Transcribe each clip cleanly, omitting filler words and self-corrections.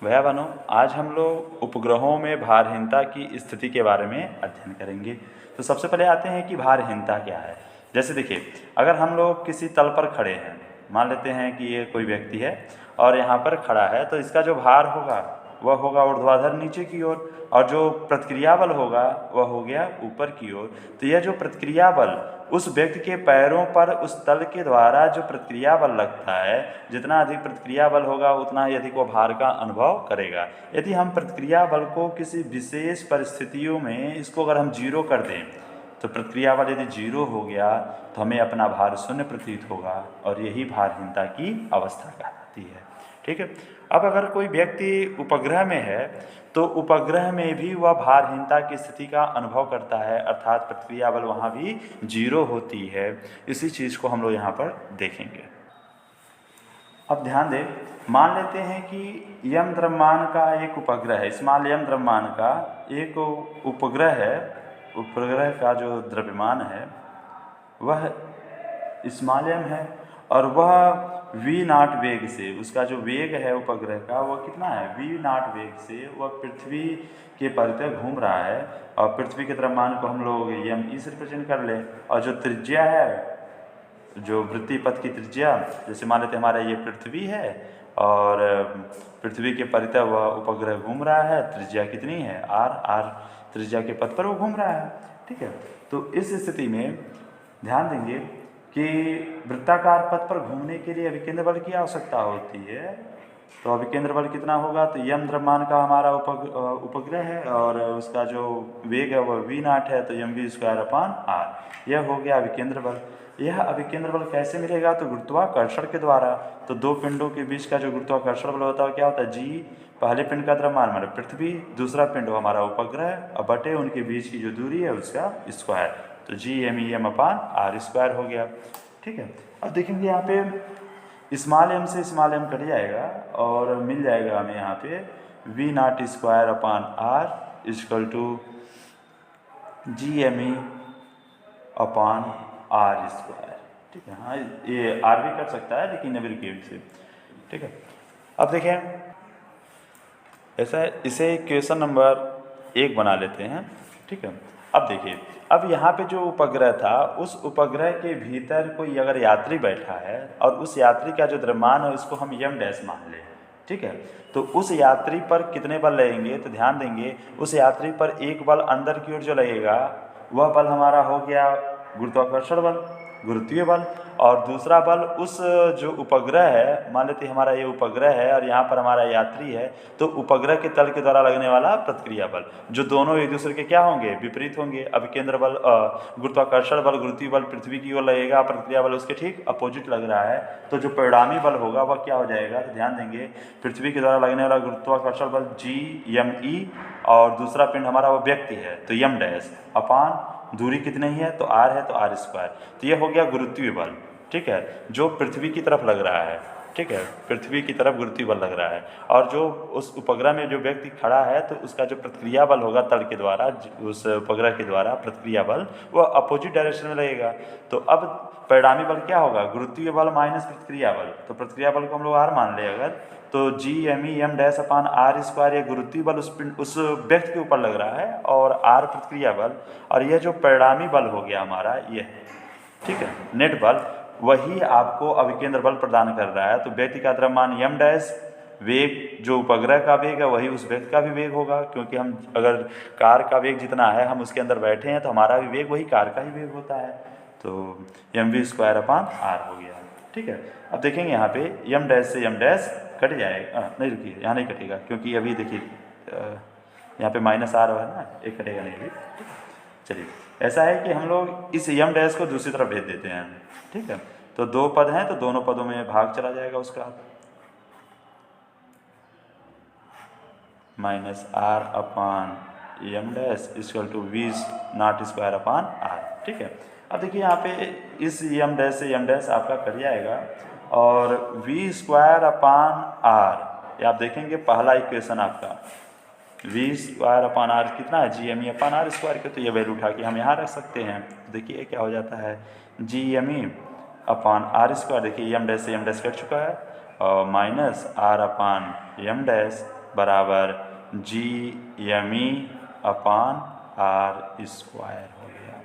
भैया बहनों, आज हम लोग उपग्रहों में भारहीनता की स्थिति के बारे में अध्ययन करेंगे। तो सबसे पहले आते हैं कि भारहीनता क्या है। जैसे देखिए, अगर हम लोग किसी तल पर खड़े हैं, मान लेते हैं कि ये कोई व्यक्ति है और यहाँ पर खड़ा है, तो इसका जो भार होगा वह होगा ऊर्ध्वाधर नीचे की ओर, और जो प्रतिक्रिया बल होगा वह हो गया ऊपर की ओर। तो यह जो प्रतिक्रिया बल उस व्यक्ति के पैरों पर उस तल के द्वारा जो प्रतिक्रिया बल लगता है, जितना अधिक प्रतिक्रिया बल होगा उतना ही अधिक वो भार का अनुभव करेगा। यदि हम प्रतिक्रिया बल को किसी विशेष परिस्थितियों में इसको अगर हम जीरो कर दें, तो प्रतिक्रिया बल यदि जीरो हो गया तो हमें अपना भार शून्य प्रतीत होगा, और यही भारहीनता की अवस्था कहलाती है। ठीक है। अब अगर कोई व्यक्ति उपग्रह में है तो उपग्रह में भी वह भारहीनता की स्थिति का अनुभव करता है, अर्थात प्रतिक्रिया बल वहाँ भी जीरो होती है। इसी चीज़ को हम लोग यहाँ पर देखेंगे। अब ध्यान दें, मान लेते हैं कि यम द्रव्यमान का एक उपग्रह है, स्मॉल यम द्रव्यमान का एक उपग्रह है। उपग्रह का जो द्रव्यमान है वह स्मॉल यम है, और वह v0 वेग से, उसका जो वेग है उपग्रह का वह कितना है, v0 वेग से वह पृथ्वी के परितः घूम रहा है। और पृथ्वी के द्रव्यमान को हम लोग m से रिप्रेजेंट कर लें, और जो त्रिज्या है, जो वृत्तीय पथ की त्रिज्या, जैसे मान लेते हमारा ये पृथ्वी है और पृथ्वी के परितः वह उपग्रह घूम रहा है, त्रिज्या कितनी है r त्रिज्या के पथ पर वो घूम रहा है। ठीक है। तो इस स्थिति में ध्यान देंगे कि वृत्ताकार पथ पर घूमने के लिए अभिकेंद्र बल की आवश्यकता होती है। तो अभिकेंद्र बल कितना होगा, तो यम द्रव्यमान का हमारा उपग्रह है और उसका जो वेग है वह v0 है, तो mv²/r यह हो गया अभिकेंद्र बल। यह अभिकेंद्र बल कैसे मिलेगा, तो गुरुत्वाकर्षण के द्वारा। तो दो पिंडों के बीच का जो गुरुत्वाकर्षण बल होता है क्या होता है, जी पहले पिंड का द्रव्यमान मतलब पृथ्वी, दूसरा पिंड हमारा उपग्रह, और बटे उनके बीच की जो दूरी है उसका स्क्वायर, तो Gm/r² हो गया। ठीक है। अब देखेंगे यहाँ पे स्मॉल m से स्मॉल m कट जाएगा और मिल जाएगा हमें यहाँ पे v0²/r = Gme/r²। ठीक है। हाँ, ये r भी कर सकता है लेकिन एब्रिविएट से। ठीक है। अब देखें, ऐसा है, इसे क्वेश्चन नंबर 1 बना लेते हैं। ठीक है। अब देखिए, अब यहाँ पे जो उपग्रह था, उस उपग्रह के भीतर कोई अगर यात्री बैठा है और उस यात्री का जो द्रव्यमान है उसको हम m' मान लें। ठीक है। तो उस यात्री पर कितने बल लगेंगे, तो ध्यान देंगे उस यात्री पर एक बल अंदर की ओर जो लगेगा वह बल हमारा हो गया गुरुत्वाकर्षण बल, गुरुत्वीय बल, और दूसरा बल उस जो उपग्रह है, मान लेते हमारा ये उपग्रह है और यहाँ पर हमारा यात्री है, तो उपग्रह के तल के द्वारा लगने वाला प्रतिक्रिया बल, जो दोनों एक दूसरे के क्या होंगे, विपरीत होंगे। अभिकेंद्र बल गुरुत्वाकर्षण बल, गुरुत्वीय बल पृथ्वी की ओर लगेगा, प्रतिक्रिया बल उसके ठीक अपोजिट लग रहा है, तो जो परिणामी बल होगा वह क्या हो जाएगा, तो ध्यान देंगे पृथ्वी के द्वारा लगने वाला गुरुत्वाकर्षण बल Gme, और दूसरा पिंड हमारा वो व्यक्ति है तो m' दूरी कितनी है, तो r है तो r²। तो ये हो गया गुरुत्वीय बल। ठीक है, जो पृथ्वी की तरफ लग रहा है। ठीक है, पृथ्वी की तरफ गुरुत्वीय बल लग रहा है, और जो उस उपग्रह में जो व्यक्ति खड़ा है तो उसका जो प्रतिक्रिया बल होगा तल के द्वारा, उस उपग्रह के द्वारा प्रतिक्रिया बल वह अपोजिट डायरेक्शन में लगेगा। तो अब परिणामी बल क्या होगा, गुरुत्वीय बल माइनस प्रतिक्रिया बल, तो प्रतिक्रिया बल को हम लोग r मान ले अगर, तो Gme/m'/r², ये गुरुत्वीय बल उस व्यक्ति के ऊपर लग रहा है, और r प्रतिक्रिया बल, और यह जो परिणामी बल हो गया हमारा ये। ठीक है, नेट बल वही आपको अभिकेंद्र बल प्रदान कर रहा है। तो व्यक्ति का द्रव्यमान m', वेग जो उपग्रह का वेग है वही उस व्यक्ति का भी वेग होगा, क्योंकि हम अगर कार का वेग जितना है हम उसके अंदर बैठे हैं तो हमारा भी वेग वही कार का ही वेग होता है, तो mv²/r हो गया। ठीक है। अब देखेंगे यहाँ पे m' से m' कट जाएगा, नहीं रुकिए, यहाँ नहीं कटेगा, क्योंकि अभी देखिए यहाँ पे -r है ना, एक कटेगा नहीं अभी। चलिए, ऐसा है कि हम लोग इस m' को दूसरी तरफ भेज देते हैं। ठीक है, तो दो पद हैं तो दोनों पदों में भाग चला जाएगा उसका, -r/m' = v0²/r। ठीक है। अब देखिए यहाँ पे इस m' से m' आपका कट जाएगा, और v²/r, ये आप देखेंगे पहला इक्वेशन आपका v²/r कितना है, Gme/r², के तो ये वैल्यू उठा के हम यहाँ रख सकते हैं। देखिए क्या हो जाता है, Gme/r², देखिए m' से m' कट चुका है, और -r/m' बराबर GME/R² हो गया।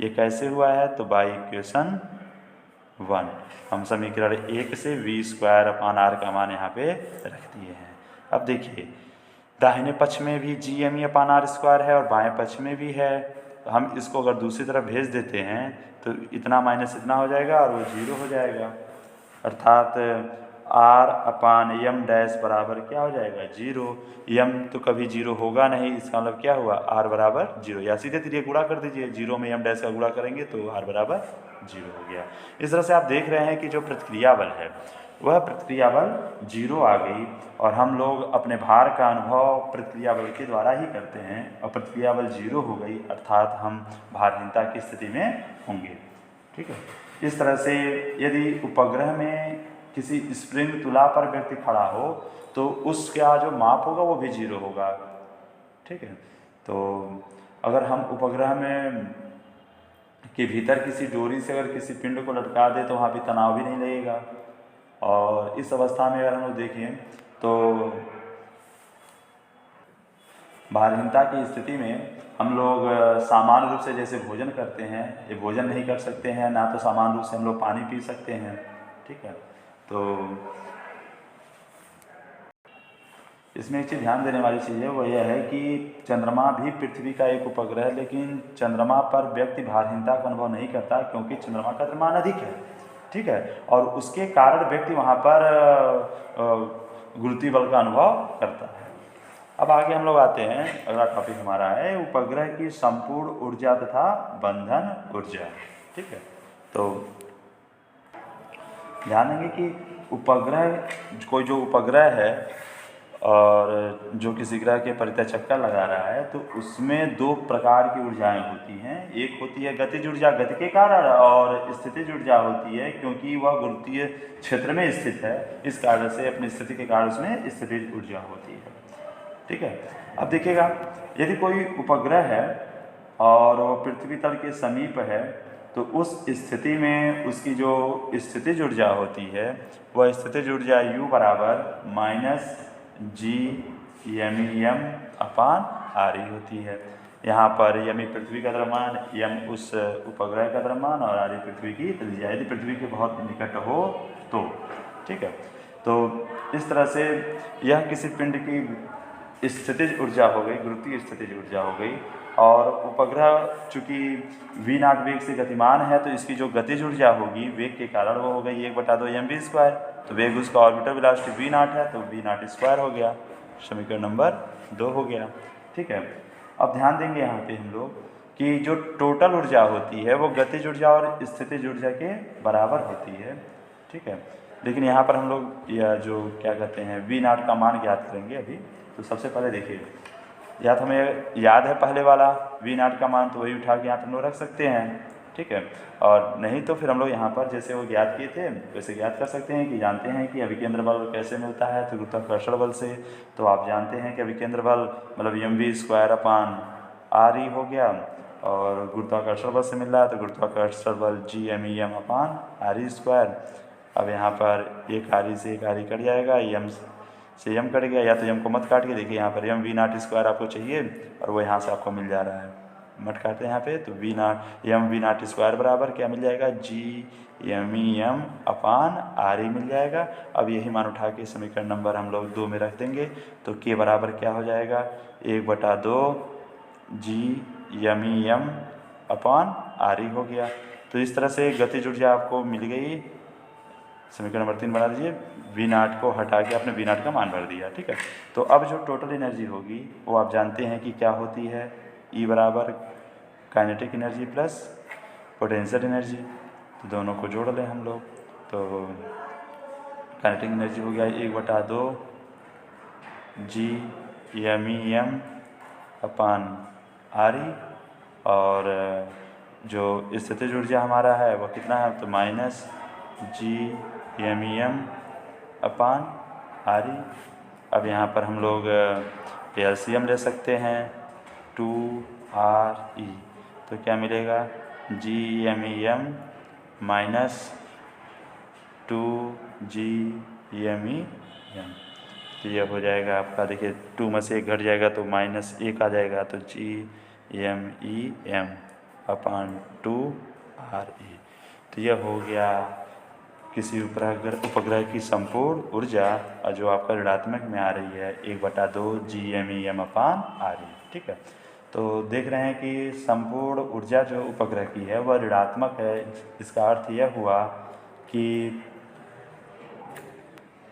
ये कैसे हुआ है? तो बाई इक्वेशन 1 हम समीकरण 1 से V²/R का मान यहाँ पे रख दिए हैं। अब देखिए दाहिने पक्ष में भी GME/R² है और बाएं पक्ष में भी है। तो हम इसको अगर दूसरी तरफ भेज देते हैं तो इतना माइनस इतना हो जाएगा और वो 0 हो जाएगा, अर्थात R/M डैश बराबर क्या हो जाएगा? 0। M तो कभी 0 होगा नहीं, इसका मतलब क्या हुआ? R बराबर 0, या सीधे सीधे गुणा कर दीजिए, 0 में M डैश का गुणा करेंगे तो R बराबर 0 हो गया। इस तरह से आप देख रहे हैं कि जो प्रतिक्रिया बल है वह प्रतिक्रिया बल 0 आ गई, और हम लोग अपने भार का अनुभव प्रतिक्रिया बल के द्वारा ही करते हैं, और प्रतिक्रिया बल 0 हो गई अर्थात हम भारहीनता की स्थिति में होंगे। ठीक है, इस तरह से यदि उपग्रह में किसी स्प्रिंग तुला पर व्यक्ति खड़ा हो तो उसका जो माप होगा वो भी 0 होगा। ठीक है, तो अगर हम उपग्रह में के भीतर किसी डोरी से अगर किसी पिंड को लटका दे तो वहाँ भी तनाव भी नहीं लगेगा, और इस अवस्था में अगर हम लोग देखें तो भारहीनता की स्थिति में हम लोग सामान्य रूप से जैसे भोजन करते हैं, ये भोजन नहीं कर सकते हैं, ना तो सामान्य रूप से हम लोग पानी पी सकते हैं। ठीक है, तो इसमें एक चीज़ ध्यान देने वाली चीज़ है वो यह है कि चंद्रमा भी पृथ्वी का एक उपग्रह है, लेकिन चंद्रमा पर व्यक्ति भारहीनता का अनुभव नहीं करता क्योंकि चंद्रमा का द्रव्यमान अधिक है। ठीक है, और उसके कारण व्यक्ति वहाँ पर गुरुत्वीय बल का अनुभव करता है। अब आगे हम लोग आते हैं, अगला टॉपिक हमारा है उपग्रह की संपूर्ण ऊर्जा तथा बंधन ऊर्जा। ठीक है, तो ध्यान देंगे कि उपग्रह कोई जो उपग्रह है और जो किसी ग्रह के परितः चक्कर लगा रहा है तो उसमें दो प्रकार की ऊर्जाएं होती हैं। एक होती है गतिज ऊर्जा गति के कारण, और स्थितिज ऊर्जा होती है क्योंकि वह गुरुत्वीय क्षेत्र में स्थित है, इस कारण से अपनी स्थिति के कारण उसमें स्थितिज ऊर्जा होती है। ठीक है, अब देखिएगा यदि कोई उपग्रह है और वो पृथ्वी तल के समीप है तो उस स्थिति में उसकी जो स्थितिज ऊर्जा होती है वह स्थितिज ऊर्जा U बराबर -GMEM/RE होती है। यहाँ पर यमी पृथ्वी का द्रव्यमान, M उस उपग्रह का द्रव्यमान और RE पृथ्वी की त्रिज्या, यदि पृथ्वी के बहुत निकट हो तो। ठीक है, तो इस तरह से यह किसी पिंड की स्थितिज ऊर्जा हो गई, गुरुत्वीय स्थितिज ऊर्जा हो गई, और उपग्रह चूँकि V0 वेग से गतिमान है तो इसकी जो गतिज ऊर्जा होगी वेग के कारण वो हो गई 1/2 mv²। तो वेग उसका ऑर्बिटल वेलोसिटी V0 है तो V0² हो गया, समीकरण नंबर 2 हो गया। ठीक है, अब ध्यान देंगे यहाँ पे हम लोग कि जो टोटल ऊर्जा होती है वो गतिज ऊर्जा और स्थितिज ऊर्जा के बराबर होती है। ठीक है, लेकिन यहाँ पर हम लोग यह जो क्या कहते हैं V0 का मान ज्ञात करेंगे अभी। तो सबसे पहले देखिए, या तो हमें याद है पहले वाला V0 का मान, तो वही उठा के यहाँ पर हम लोग रख सकते हैं। ठीक है, और नहीं तो फिर हम लोग यहाँ पर जैसे वो ज्ञात किए थे वैसे ज्ञात कर सकते हैं कि जानते हैं कि अभिकेंद्र बल कैसे मिलता है, तो गुरुत्वाकर्षण बल से। तो आप जानते हैं कि अभिकेंद्र बल मतलब mv²/RE हो गया, और गुरुत्वाकर्षण बल से मिल रहा है तो गुरुत्वाकर्षण बल GMEM/RE²। अब यहाँ पर एक RE से एक RE कट जाएगा, M से M कट गया, या तो M को मत काट के देखिए यहाँ पर mV0² आपको चाहिए और वो यहाँ से आपको मिल जा रहा है, मत काटते यहाँ पे, तो mV0² बराबर क्या मिल जाएगा GMEM/RE मिल जाएगा। अब यही मान उठा के समीकरण नंबर हम लोग 2 में रख देंगे तो K बराबर क्या हो जाएगा 1/2 GMEM/RE हो गया। तो इस तरह से गतिज ऊर्जा आपको मिल गई। समीकरण नंबर 3 बना दीजिए, V0 को हटा के आपने V0 का मान भर दिया। ठीक है, तो अब जो टोटल एनर्जी होगी वो आप जानते हैं कि क्या होती है, E बराबर kinetic energy plus potential energy. तो दोनों को जोड़ लें हम लोग, तो काइनेटिक एनर्जी हो गया 1/2 GMEM/RE, और जो स्थितिज ऊर्जा हमारा है वो कितना है तो -GMEM/RE। अब यहाँ पर हम लोग LCM ले सकते हैं 2RE, तो क्या मिलेगा GMEM -2 GMEM। तो यह हो जाएगा आपका, देखिए 2 में से 1 घट जाएगा तो -1 आ जाएगा, तो GMEM/2RE। तो यह हो गया किसी उपग्रह की संपूर्ण ऊर्जा, और जो आपका ऋणात्मक में आ रही है 1/2 GMEM/RE। ठीक है, तो देख रहे हैं कि संपूर्ण ऊर्जा जो उपग्रह की है वह ऋणात्मक है। इसका अर्थ यह हुआ कि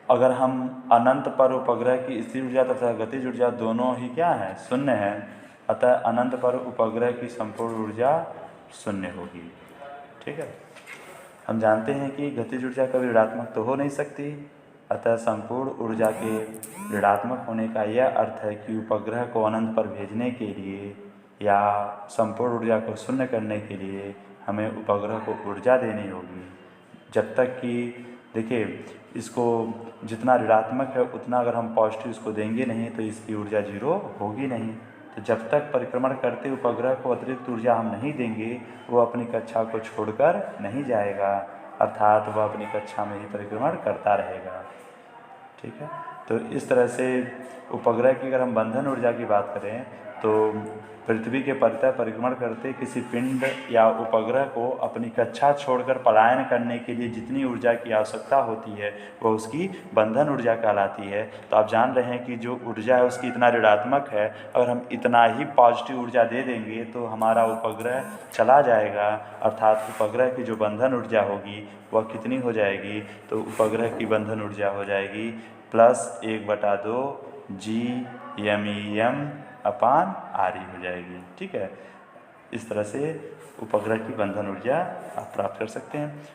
अगर हम अनंत पर उपग्रह की स्थिर ऊर्जा तथा गतिज ऊर्जा दोनों ही क्या है, शून्य है, अतः अनंत पर उपग्रह की संपूर्ण ऊर्जा शून्य होगी। ठीक है, हम जानते हैं कि गतिज ऊर्जा कभी ऋणात्मक तो हो नहीं सकती, अतः संपूर्ण ऊर्जा के ऋणात्मक होने का यह अर्थ है कि उपग्रह को अनंत पर भेजने के लिए या संपूर्ण ऊर्जा को शून्य करने के लिए हमें उपग्रह को ऊर्जा देनी होगी। जब तक कि देखिए इसको जितना ऋणात्मक है उतना अगर हम पॉजिटिव इसको देंगे नहीं तो इसकी ऊर्जा 0 होगी नहीं। तो जब तक परिक्रमण करते उपग्रह को अतिरिक्त ऊर्जा हम नहीं देंगे वो अपनी कक्षा को छोड़कर नहीं जाएगा, अर्थात वह अपनी कक्षा में ही परिक्रमण करता रहेगा। ठीक है, तो इस तरह से उपग्रह की अगर हम बंधन ऊर्जा की बात करें तो पृथ्वी के परितः परिक्रमण करते किसी पिंड या उपग्रह को अपनी कक्षा छोड़कर पलायन करने के लिए जितनी ऊर्जा की आवश्यकता होती है वह उसकी बंधन ऊर्जा कहलाती है। तो आप जान रहे हैं कि जो ऊर्जा है उसकी इतना ऋणात्मक है, अगर हम इतना ही पॉजिटिव ऊर्जा दे देंगे तो हमारा उपग्रह चला जाएगा, अर्थात उपग्रह की जो बंधन ऊर्जा होगी वह कितनी हो जाएगी, तो उपग्रह की बंधन ऊर्जा हो जाएगी +1/2 GMEM/RE हो जाएगी। ठीक है, इस तरह से उपग्रह की बंधन ऊर्जा आप प्राप्त कर सकते हैं।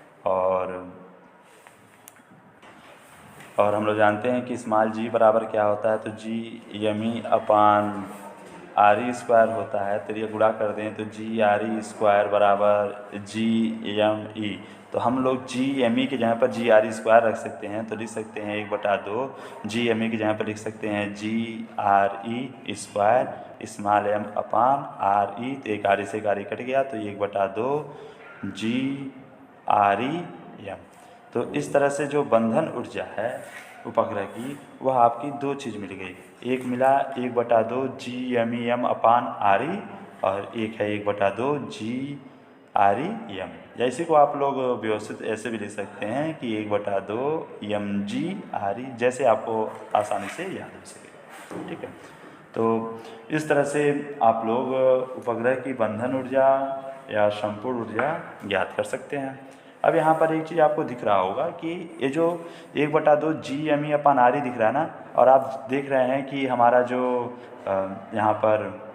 और हम लोग जानते हैं कि g बराबर क्या होता है, तो GME/RE² होता है। तो ये गुणा कर दें तो GRE² बराबर GME। तो हम लोग GME की जगह पर GRE² रख सकते हैं, तो लिख सकते हैं 1/2 GME की जगह पर लिख सकते हैं GRE², स्मॉल m/RE। तो एक RE से RE कट गया तो 1/2 GREM। तो इस तरह से जो बंधन ऊर्जा है उपग्रह की वह आपकी 2 चीज़ मिल गई, एक मिला 1/2 GMEM/RE और एक है 1/2 GREM। या इसी को आप लोग व्यवस्थित ऐसे भी लिख सकते हैं कि 1/2 MGRE, जैसे आपको आसानी से याद हो सके। ठीक है, तो इस तरह से आप लोग उपग्रह की बंधन ऊर्जा या संपूर्ण ऊर्जा ज्ञात कर सकते हैं। अब यहाँ पर एक चीज़ आपको दिख रहा होगा कि ये जो 1/2 GME/RE दिख रहा है ना, और आप देख रहे हैं कि हमारा जो यहाँ पर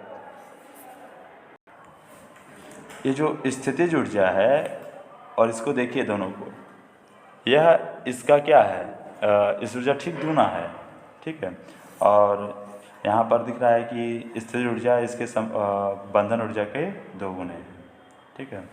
ये जो स्थितिज ऊर्जा है और इसको देखिए दोनों को, यह इसका क्या है, इस ऊर्जा ठीक दूना है। ठीक है, और यहाँ पर दिख रहा है कि स्थितिज ऊर्जा इसके बंधन ऊर्जा के 2 गुने हैं। ठीक है।